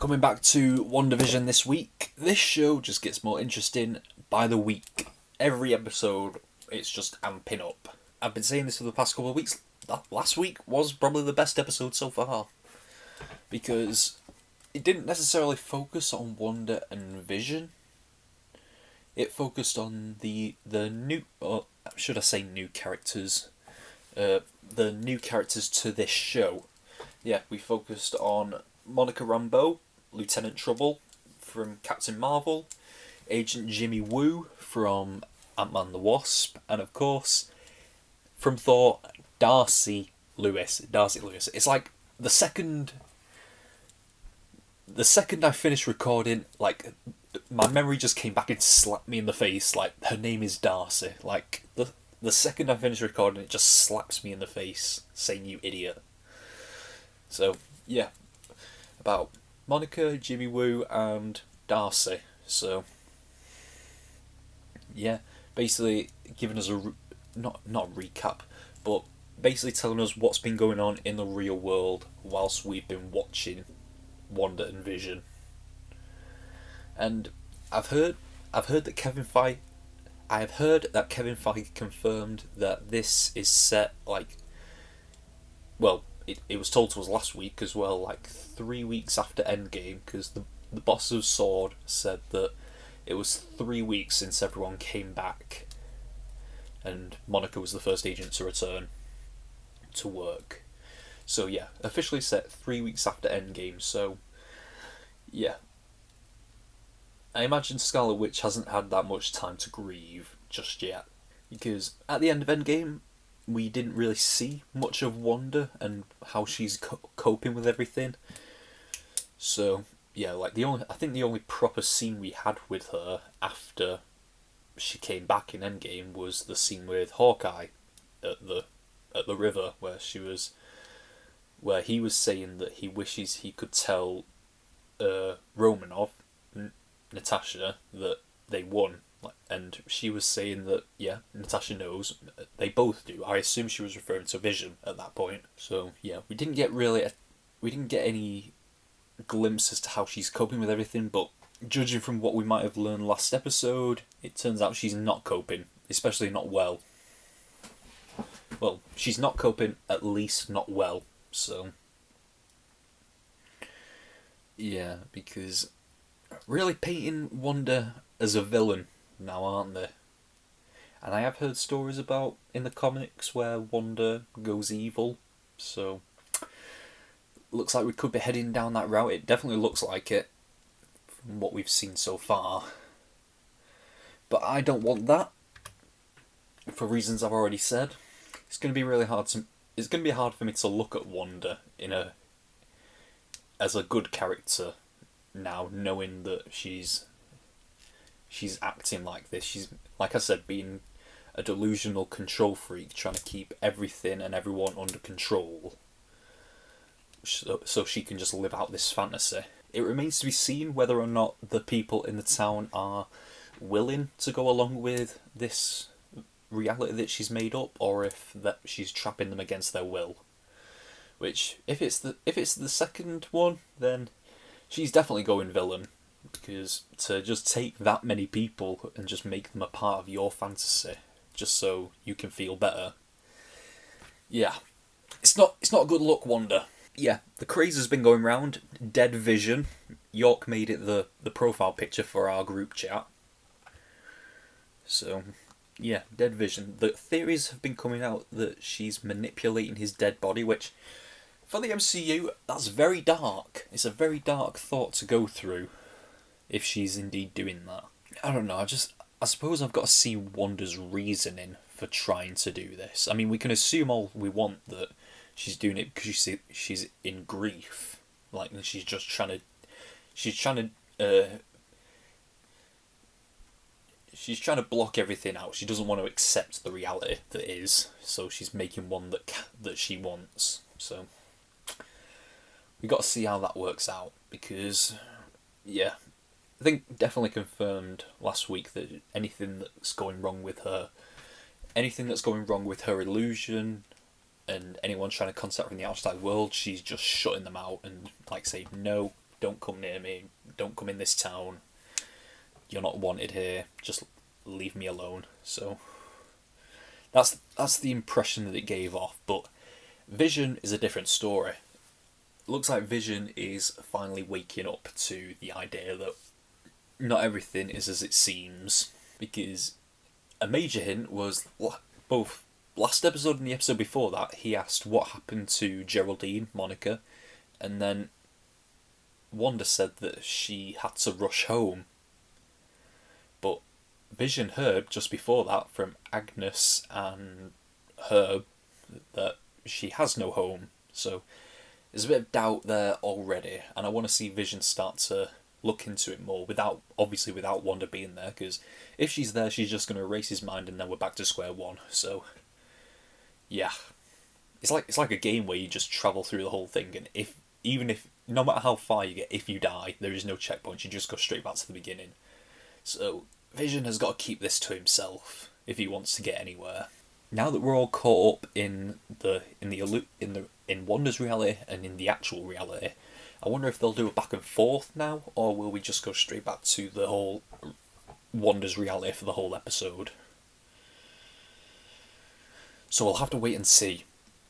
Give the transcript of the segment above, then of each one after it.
Coming back to WandaVision this week, this show just gets more interesting by the week. Every episode, it's just amping up. I've been saying this for the past couple of weeks. Last week was probably the best episode so far, because it didn't necessarily focus on Wanda and Vision. It focused on the new, or should I say new characters, the new characters to this show. Yeah, we focused on Monica Rambeau, Lieutenant Trouble from Captain Marvel, Agent Jimmy Woo from Ant-Man the Wasp, and of course, from Thor, Darcy Lewis. It's like the second I finished recording, like, my memory just came back and slapped me in the face, like, her name is Darcy. Like, the second I finished recording, it just slaps me in the face, saying, "You idiot." So, yeah, about Monica, Jimmy Woo, and Darcy. So, yeah, basically giving us not a recap, but basically telling us what's been going on in the real world whilst we've been watching Wanda and Vision. And I've heard that Kevin Feige confirmed that this is set, like, well, it was told to us last week as well, like 3 weeks after Endgame, because the boss of S.W.O.R.D. said that it was 3 weeks since everyone came back, and Monica was the first agent to return to work. So yeah, officially set 3 weeks after Endgame. So yeah, I imagine Scarlet Witch hasn't had that much time to grieve just yet, because at the end of Endgame, we didn't really see much of Wanda and how she's coping with everything. So yeah, like I think the only proper scene we had with her after she came back in Endgame was the scene with Hawkeye at the river, where he was saying that he wishes he could tell Romanov, Natasha, that they won. And she was saying that, yeah, Natasha knows. They both do. I assume she was referring to Vision at that point. So yeah, we didn't get any glimpse as to how she's coping with everything. But judging from what we might have learned last episode, it turns out she's not coping, especially not well. Well, she's not coping, at least not well. So yeah, because really painting Wanda as a villain now, aren't they? And I have heard stories about in the comics where Wanda goes evil, so looks like we could be heading down that route. It definitely looks like it from what we've seen so far. But I don't want that, for reasons I've already said. It's going to be hard for me to look at Wanda as a good character now, knowing that she's acting like this. She's, like I said, being a delusional control freak, trying to keep everything and everyone under control, so she can just live out this fantasy. It remains to be seen whether or not the people in the town are willing to go along with this reality that she's made up, or if that she's trapping them against their will. Which, if it's the second one, then she's definitely going villain. Because to just take that many people and just make them a part of your fantasy, just so you can feel better. Yeah, it's not a good look, Wanda. Yeah, the craze has been going round. Dead Vision. York made it the profile picture for our group chat. So, yeah, Dead Vision. The theories have been coming out that she's manipulating his dead body, which, for the MCU, that's very dark. It's a very dark thought to go through, if she's indeed doing that. I don't know, I suppose I've got to see Wanda's reasoning for trying to do this. I mean, we can assume all we want that she's doing it because she's in grief. Like, she's trying to block everything out. She doesn't want to accept the reality that is, so she's making one that she wants. So we got to see how that works out, because yeah, I think definitely confirmed last week that anything that's going wrong with her illusion, and anyone trying to contact her from the outside world, she's just shutting them out and, like, saying, no, don't come near me, don't come in this town, you're not wanted here, just leave me alone. So that's the impression that it gave off. But Vision is a different story. It looks like Vision is finally waking up to the idea that not everything is as it seems, because a major hint was both last episode and the episode before that, he asked what happened to Geraldine, Monica, and then Wanda said that she had to rush home. But Vision heard just before that from Agnes and Herb that she has no home. So there's a bit of doubt there already, and I want to see Vision start to look into it more, without Wanda being there, because if she's there, she's just going to erase his mind and then we're back to square one. So yeah, it's like a game where you just travel through the whole thing, and if no matter how far you get, if you die, there is no checkpoint, you just go straight back to the beginning. So Vision has got to keep this to himself if he wants to get anywhere. Now that we're all caught up in Wanda's reality and in the actual reality, I wonder if they'll do a back and forth now, or will we just go straight back to the whole Wanda's reality for the whole episode? So we'll have to wait and see,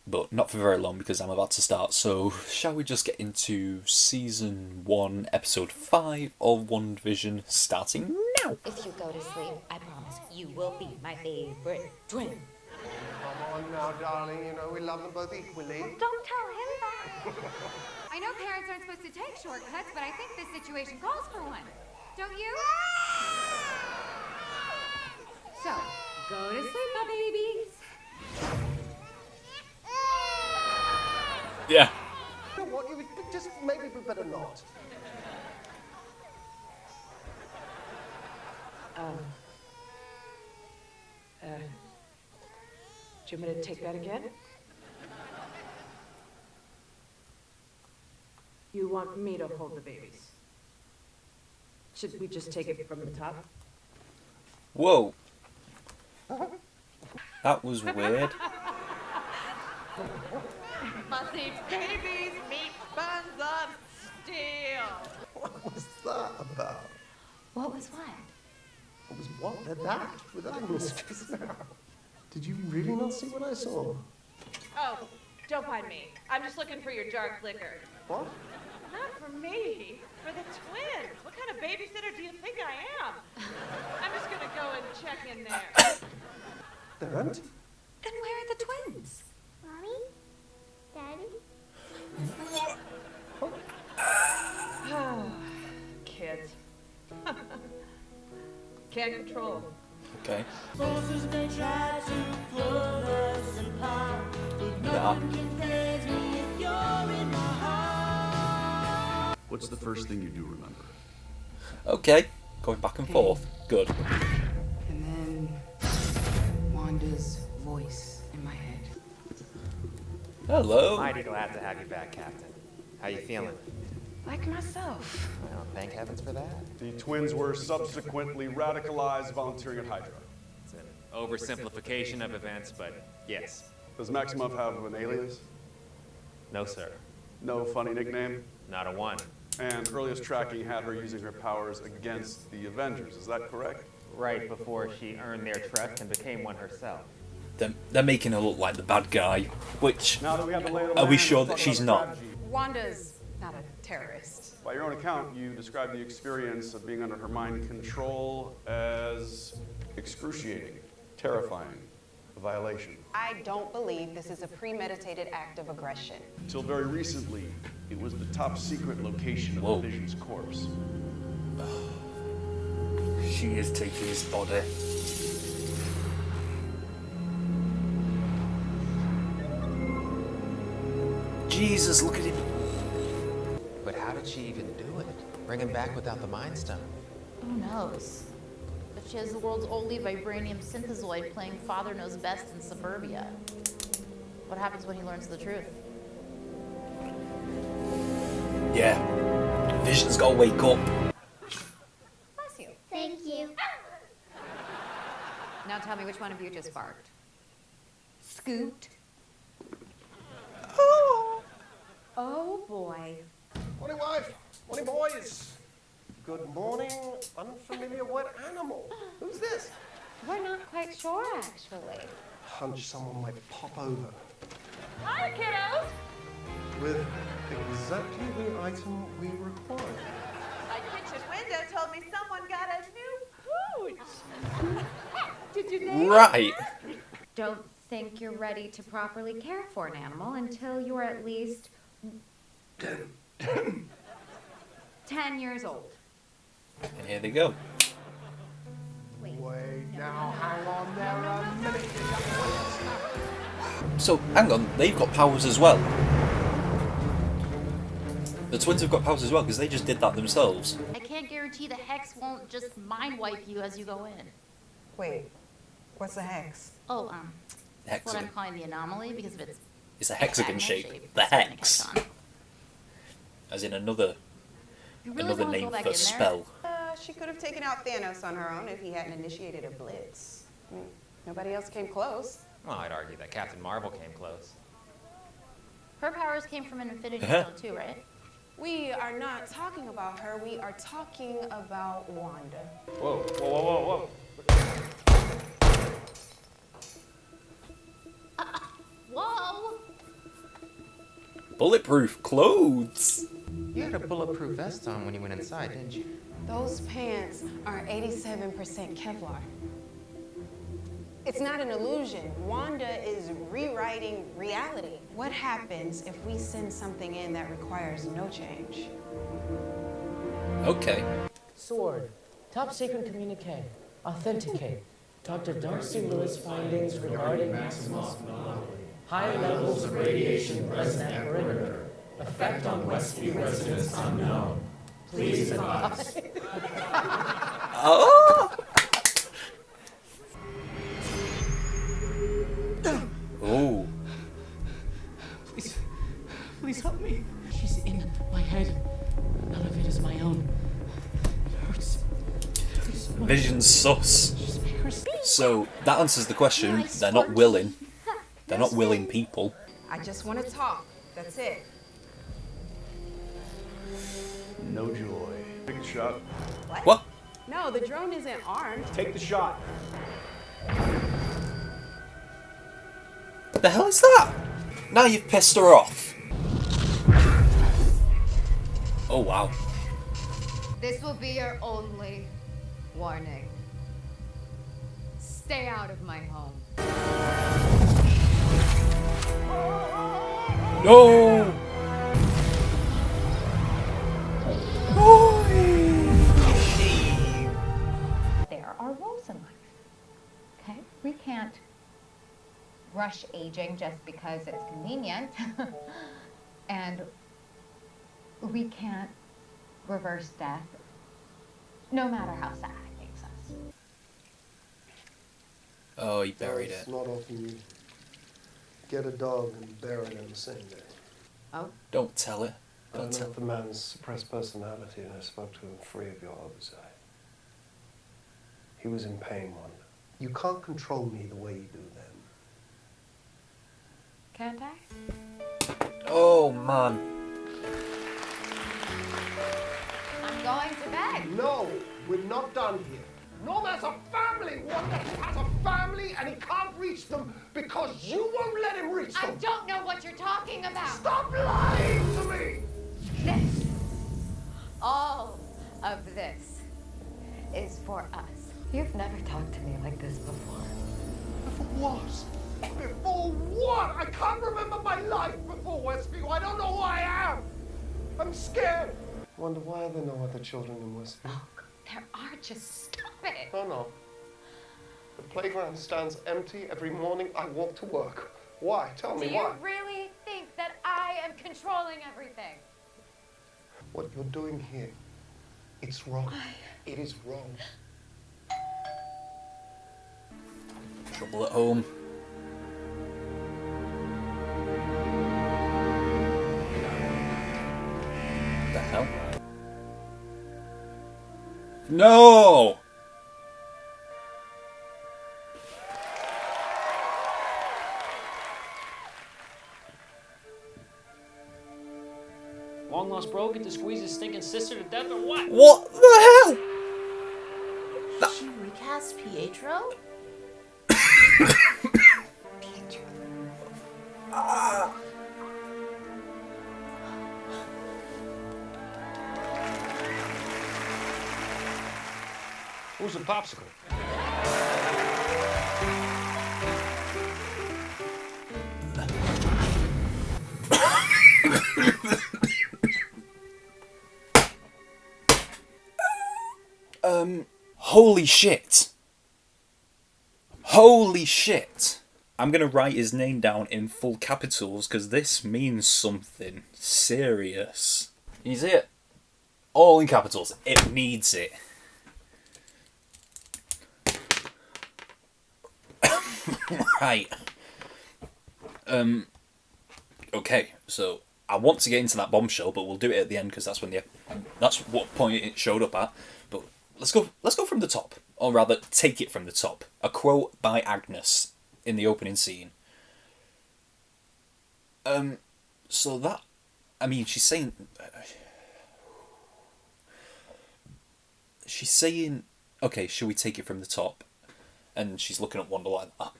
but not for very long because I'm about to start. So shall we just get into Season 1, Episode 5 of WandaVision, starting now? If you go to sleep, I promise you will be my favorite twin. Come on now, darling. You know we love them both equally. Well, don't tell him that. I know parents aren't supposed to take shortcuts, but I think this situation calls for one. Don't you? So, go to sleep, my babies. Yeah. You know what? You just maybe we better not. Do you want me to take that again? You want me to hold the babies? Should we just take it from the top? Whoa. That was weird. Fussy babies meet buns of steel. What was that about? What was what? What was what? They're back without a mistress now. Did you really not see what I saw? Oh, don't mind me. I'm just looking for your dark liquor. What? Not for me, for the twins. What kind of babysitter do you think I am? I'm just gonna go and check in there. They're empty. Then where are the twins? Mommy? Daddy? Kids. Can't control them. Okay. What's the first thing you do remember? Okay, going back and forth. Good. And then Wanda's voice in my head. Hello. Mighty glad to have you back, Captain. How you feeling? Like myself. Well, thank heavens for that. The twins were subsequently radicalized, volunteering at Hydra. It's an oversimplification of events, but yes. Does Maximoff have an alias? No, sir. No funny nickname? Not a one. And earliest tracking had her using her powers against the Avengers, is that correct? Right before she earned their trust and became one herself. They're making her look like the bad guy, which, Now that we have the lay of the are we land, sure let's that talk she's about not? strategy. Wanda's not a terrorist. By your own account, you described the experience of being under her mind control as excruciating, terrifying, a violation. I don't believe this is a premeditated act of aggression. Until very recently, it was the top secret location of Whoa. the Vision's corpse. She is taking his body. Jesus, look at him. But how did she even do it? Bring him back without the Mind Stone? Who knows? But she has the world's only vibranium synthezoid playing Father Knows Best in suburbia. What happens when he learns the truth? Yeah. Vision's gotta wake up. Bless you. Thank you. Now tell me which one of you just barked. Scoot. Oh boy. Morning, wife. Morning, boys. Good morning, unfamiliar wet animal. Who's this? We're not quite sure, actually. Hunch someone might pop over Hi, kiddos. with exactly the item we require. My kitchen window told me someone got a new pooch. Did you name Right. Don't think you're ready to properly care for an animal until you're at least 10 years old. And here they go. Wait, now hang on there a minute. So, hang on, they've got powers as well. The twins have got powers as well, because they just did that themselves. I can't guarantee the hex won't just mind wipe you as you go in. Wait, what's a hex? Oh, that's what I'm Hexagon. calling the anomaly because of its It's a hexagon hexagonal shape. The It's starting to hex. catch on. As in another You really another wanna go name back for in there? spell. She could have taken out Thanos on her own if he hadn't initiated a blitz. I mean, nobody else came close. Well, I'd argue that Captain Marvel came close. Her powers came from an Infinity Stone too, right? We are not talking about her, we are talking about Wanda. Whoa, whoa, whoa, whoa, Whoa! Bulletproof clothes. You had a bulletproof vest on when you went inside, didn't you? Those pants are 87% Kevlar. It's not an illusion. Wanda is rewriting reality. What happens if we send something in that requires no change? Okay. Sword. Top secret communique. Authenticate. Dr. Darcy Lewis findings regarding Maximus anomaly. High levels of radiation present at perimeter. Effect on Westview residents unknown. Please advise. Oh! Oh. Please help me. She's in my head. None of it is my own. It hurts. Vision sus. Just make her speak. So that answers the question. They're not willing. They're not willing people. I just want to talk. That's it. No joy. Take the shot. What? No, the drone isn't armed. Take the shot. What the hell is that? Now you've pissed her off. Oh wow. This will be your only warning. Stay out of my home. No! There are rules in life. Okay? We can't rush aging just because it's convenient. And we can't reverse death, no matter how sad it makes us. Oh, he buried It's it. not often you get a dog and bury it on the same day. Oh, Don't tell it. I Don't know tell the man's suppressed personality, and I spoke to him free of your oversight. He was in pain, Wanda. You can't control me the way you do them. Can't I? Oh man. I'm going to bed. No, we're not done here. Norm has a family, Wanda. He has a family, and he can't reach them because you won't let him reach I them. don't know what you're talking about. Stop lying to me! This, all of this, is for us. You've never talked to me like this before. Before what? Before what? I can't remember my life before Westview. I don't know who I am. I'm scared. Wonder why are there no other children in Westview? Oh, there are. Just stop it. No, no. The playground stands empty every morning I walk to work. Why? Tell me Do you why. really think that I am controlling everything? What you're doing here, it's wrong. It is wrong. Trouble at home. What the hell? No! long-lost bro get to squeeze his stinking sister to death or what? What the hell? She recast Pietro? Who's a popsicle? Holy shit. Holy shit. I'm gonna write his name down in full capitals because this means something serious. Can you see it? All in capitals. It needs it. Right. Okay, so I want to get into that bombshell, but we'll do it at the end because that's what point it showed up at. But let's go from the top, or rather, take it from the top. A quote by Agnes in the opening scene. So that, I mean, she's saying, okay, shall we take it from the top? And she's looking at Wanda like that.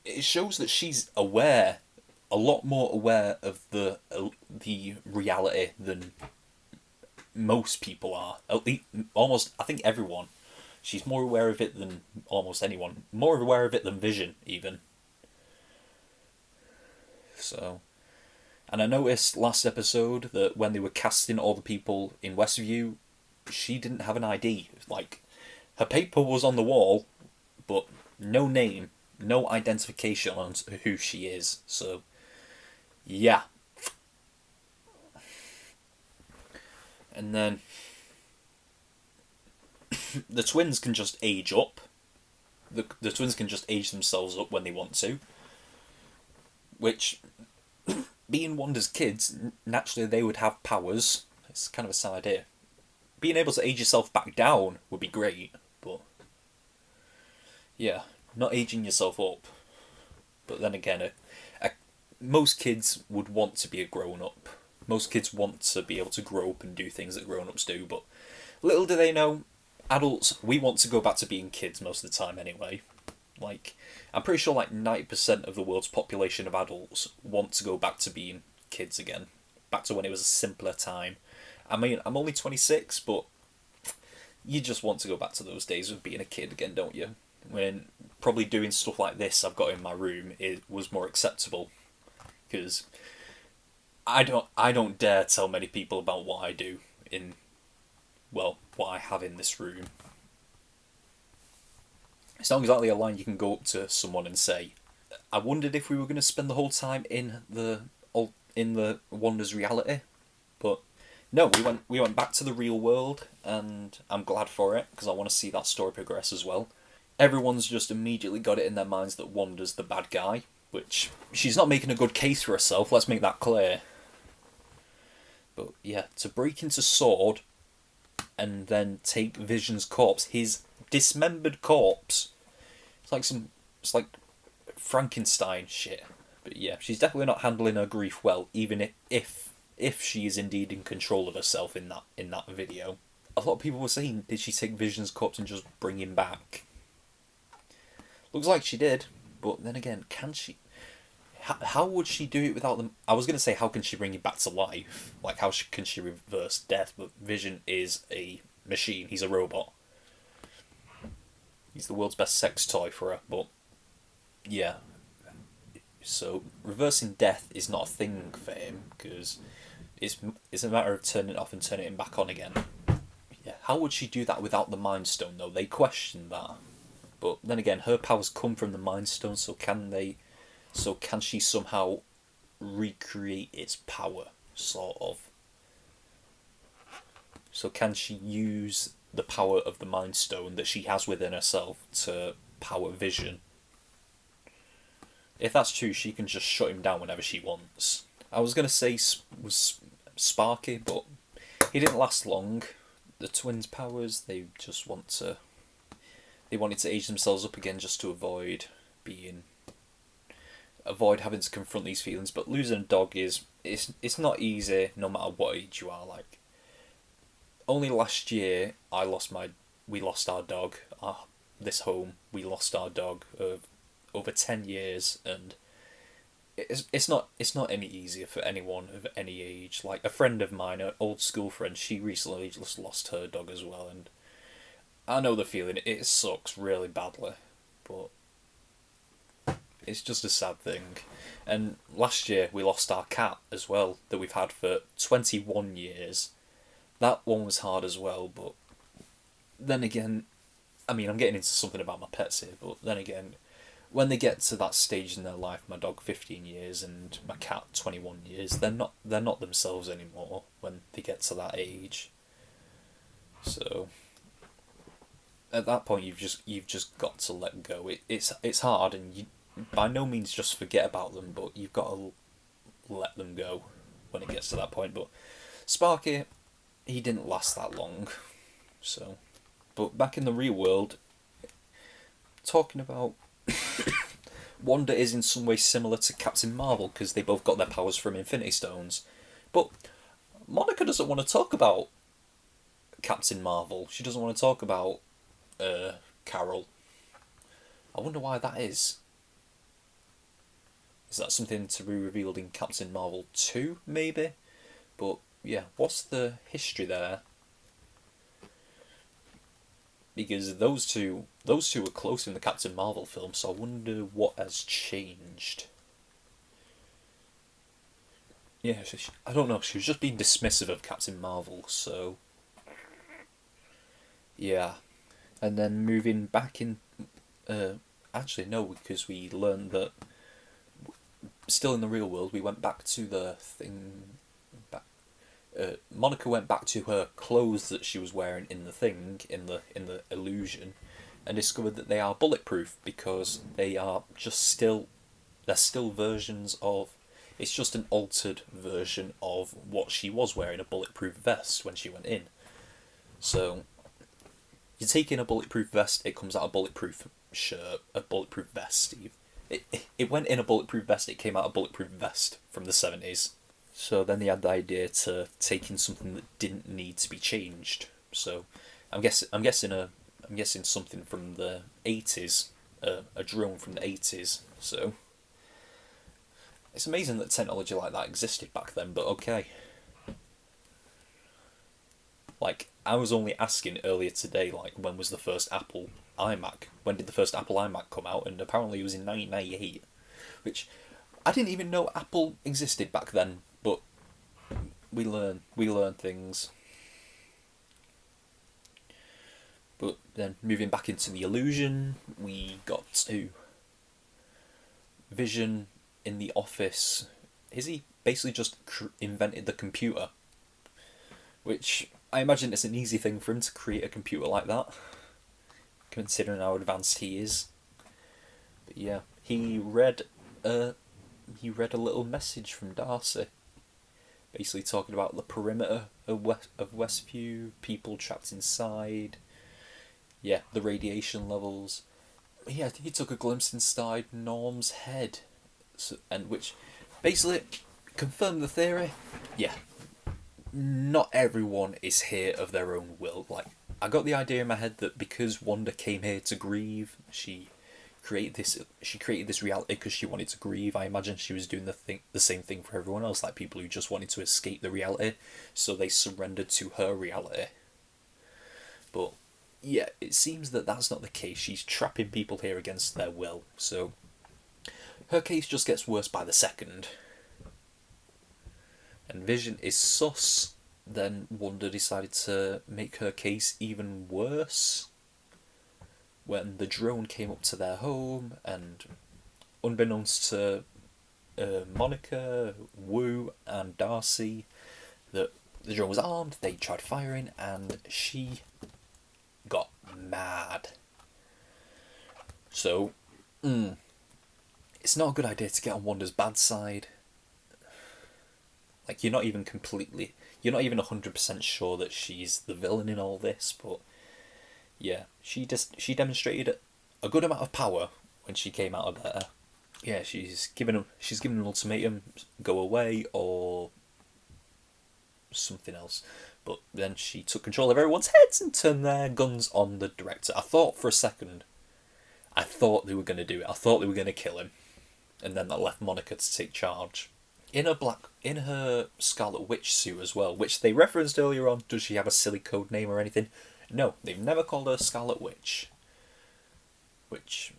It shows that she's aware, a lot more aware of the reality than most people are. At least, almost, I think everyone. She's more aware of it than almost anyone. More aware of it than Vision, even. So, and I noticed last episode that when they were casting all the people in Westview, she didn't have an ID. Like, her paper was on the wall, but no name, no identification on who she is. So, yeah. And then the twins can just age up. The twins can just age themselves up when they want to. Which, being Wanda's kids, naturally they would have powers. It's kind of a sad idea. Being able to age yourself back down would be great, but yeah, not aging yourself up. But then again, most kids would want to be a grown-up. Most kids want to be able to grow up and do things that grown-ups do, but little do they know, adults, we want to go back to being kids most of the time anyway. Like, I'm pretty sure like 90% of the world's population of adults want to go back to being kids again. Back to when it was a simpler time. I mean, I'm only 26, but you just want to go back to those days of being a kid again, don't you? When probably doing stuff like this I've got in my room was more acceptable. Because I don't dare tell many people about what I do in, well, what I have in this room. It's not exactly a line you can go up to someone and say. I wondered if we were going to spend the whole time in the Wanda's reality, but no, we went back to the real world, and I'm glad for it because I want to see that story progress as well. Everyone's just immediately got it in their minds that Wanda's the bad guy, which she's not making a good case for herself. Let's make that clear. But yeah, to break into S.W.O.R.D. and then take Vision's corpse, his dismembered corpse. It's like Frankenstein shit. But yeah, she's definitely not handling her grief well, even if she is indeed in control of herself in that video. A lot of people were saying, did she take Vision's corpse and just bring him back? Looks like she did, but then again, can she? How would she do it without them? I was going to say, how can she bring him back to life? Like, how can she reverse death? But Vision is a machine. He's a robot. He's the world's best sex toy for her, but yeah. So, reversing death is not a thing for him, because it's a matter of turning it off and turning it back on again. Yeah, how would she do that without the Mind Stone, though? They questioned that. But then again, her powers come from the Mind Stone, so can she somehow recreate its power, sort of? So can she use the power of the Mind Stone that she has within herself to power Vision? If that's true, she can just shut him down whenever she wants. I was going to say was Sparky, but he didn't last long. The twins' powers, they wanted to age themselves up again just to avoid being avoid having to confront these feelings, but losing a dog it's not easy no matter what age you are. Like, only last year we lost our dog. This home, we lost our dog of over 10 years, and it's not any easier for anyone of any age. Like, a friend of mine, an old school friend, she recently just lost her dog as well, and I know the feeling. It sucks really badly, but it's just a sad thing. And last year we lost our cat as well, that we've had for 21 years. That one was hard as well, but then again, I mean, I'm getting into something about my pets here, but then again, when they get to that stage in their life, my dog 15 years and my cat 21 years, they're not themselves anymore when they get to that age. So at that point, you've just got to let go. It's hard, and you by no means just forget about them, but you've got to let them go when it gets to that point. But Sparky, he didn't last that long. So, but back in the real world, talking about Wanda is in some way similar to Captain Marvel, because they both got their powers from Infinity Stones. But Monica doesn't want to talk about Captain Marvel. She doesn't want to talk about Carol. I wonder why that is. Is that something to be revealed in Captain Marvel 2, maybe? But yeah, what's the history there? Because those two were close in the Captain Marvel film, so I wonder what has changed. Yeah, I don't know, she was just being dismissive of Captain Marvel, so yeah. And then moving back in, actually no, because we learned that still in the real world, we went back to the thing. Monica went back to her clothes that she was wearing in the thing, in the illusion, and discovered that they are bulletproof, because they're still versions of. It's just an altered version of what she was wearing, a bulletproof vest when she went in. So you take in a bulletproof vest, it comes out a bulletproof shirt, a bulletproof vest, Steve. It went in a bulletproof vest, it came out a bulletproof vest from the 70s. So then they had the idea to take in something that didn't need to be changed. So I'm guessing something from the 80s, a drone from the 80s. So it's amazing that technology like that existed back then, but okay. Like, I was only asking earlier today, like, when was the first Apple iMac? When did the first Apple iMac come out? And apparently it was in 1998, which I didn't even know Apple existed back then. But we learn things. But then moving back into the illusion, we got to Vision in the office. He basically just invented the computer, which I imagine it's an easy thing for him to create a computer like that, considering how advanced he is. But yeah, he read a little message from Darcy, basically talking about the perimeter of Westview, people trapped inside, yeah, the radiation levels. Yeah, he took a glimpse inside Norm's head, and which basically confirmed the theory. Yeah, not everyone is here of their own will. Like, I got the idea in my head that because Wanda came here to grieve, she created this reality because she wanted to grieve. I imagine she was doing the same thing for everyone else, like people who just wanted to escape the reality, so they surrendered to her reality. But yeah, it seems that that's not the case. She's trapping people here against their will, so her case just gets worse by the second. And Vision is sus. Then Wanda decided to make her case even worse when the drone came up to their home, and unbeknownst to Monica, Wu, and Darcy, that the drone was armed. They tried firing, and she got mad. So, it's not a good idea to get on Wanda's bad side. Like, you're not even 100% sure that she's the villain in all this, but yeah, she demonstrated a good amount of power when she came out of there. yeah, she's given an ultimatum: go away or something else. But then she took control of everyone's heads and turned their guns on the director. I thought for a second, I thought they were going to do it. I thought they were going to kill him, and then that left Monica to take charge. In her Scarlet Witch suit as well, which they referenced earlier on. Does she have a silly code name or anything? No, they've never called her Scarlet Witch. Which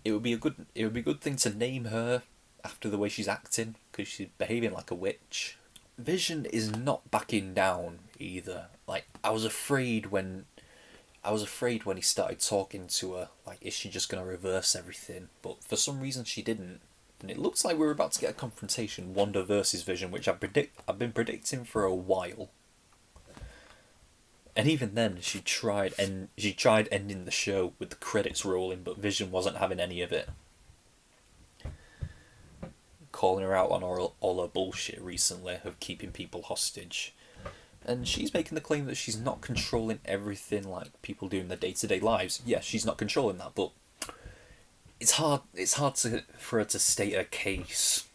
it would be a good thing to name her after the way she's acting, because she's behaving like a witch. Vision is not backing down either. Like, I was afraid when he started talking to her, like, is she just going to reverse everything? But for some reason she didn't. And it looks like we're about to get a confrontation, Wanda versus Vision, which I've been predicting for a while. And even then, she tried ending the show with the credits rolling, but Vision wasn't having any of it. Calling her out on all her bullshit recently of keeping people hostage. And she's making the claim that she's not controlling everything like people do in their day-to-day lives. Yeah, she's not controlling that, but it's hard for her to state a case.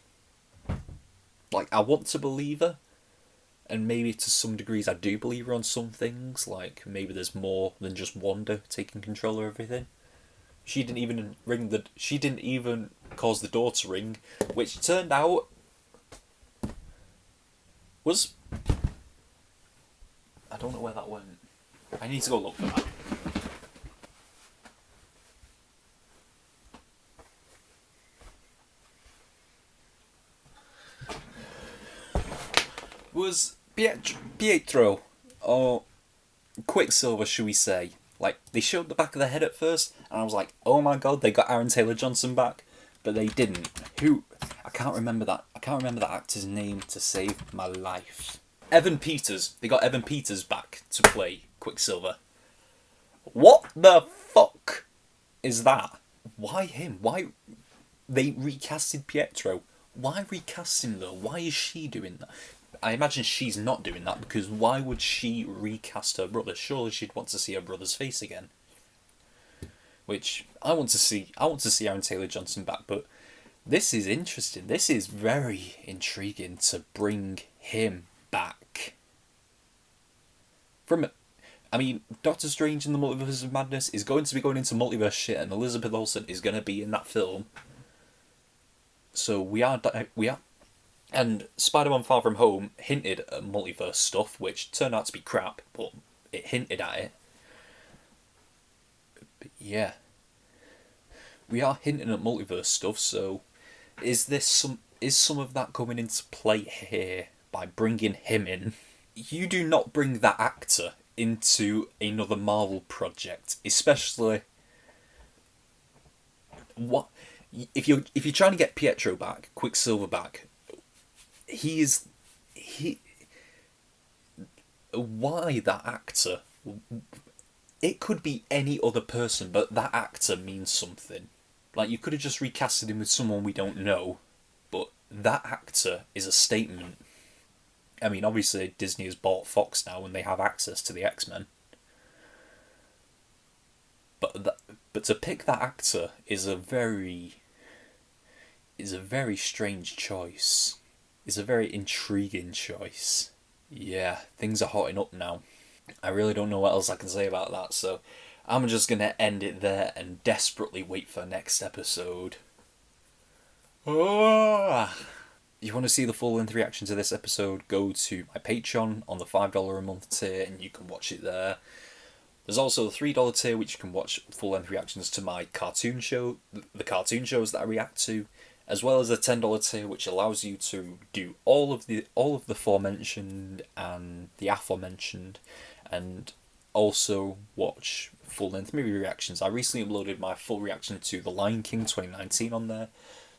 Like, I want to believe her, and maybe to some degrees I do believe her on some things, like maybe there's more than just Wanda taking control of everything. She didn't even cause the door to ring, which turned out was... I don't know where that went. I need to go look for that. Was Pietro, or Quicksilver, should we say? Like, they showed the back of the head at first, and I was like, oh my god, they got Aaron Taylor-Johnson back, but they didn't. I can't remember that actor's name to save my life. Evan Peters. They got Evan Peters back to play Quicksilver. What the fuck is that? Why him? Why they recasted Pietro? Why recast him though? Why is she doing that? I imagine she's not doing that, because why would she recast her brother? Surely she'd want to see her brother's face again. Which I want to see Aaron Taylor-Johnson back, but this is interesting. This is very intriguing to bring him back. Doctor Strange in the Multiverse of Madness is going to be going into multiverse shit, and Elizabeth Olsen is going to be in that film. So we are, and Spider-Man Far From Home hinted at multiverse stuff, which turned out to be crap, but it hinted at it. But yeah, we are hinting at multiverse stuff. So, is some of that coming into play here by bringing him in? You do not bring that actor into another Marvel project, especially if you're trying to get Pietro back, Quicksilver back. Why that actor? It could be any other person, but that actor means something. Like, you could have just recasted him with someone we don't know, but that actor is a statement. I mean, obviously Disney has bought Fox now and they have access to the X-Men. But to pick that actor is a very strange choice. It's a very intriguing choice. Yeah, things are hotting up now. I really don't know what else I can say about that, so I'm just going to end it there and desperately wait for next episode. Oh! If you want to see the full-length reaction to this episode, go to my Patreon on the $5 a month tier and you can watch it there. There's also the $3 tier, which you can watch full-length reactions to my cartoon show, the cartoon shows that I react to, as well as the $10 tier, which allows you to do all of the aforementioned and the aforementioned, and also watch full-length movie reactions. I recently uploaded my full reaction to The Lion King 2019 on there,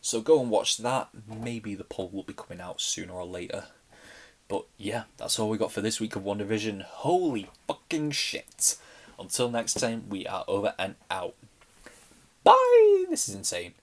so go and watch that. Maybe the poll will be coming out sooner or later. But yeah, that's all we got for this week of WandaVision. Holy fucking shit! Until next time, we are over and out. Bye! This is insane.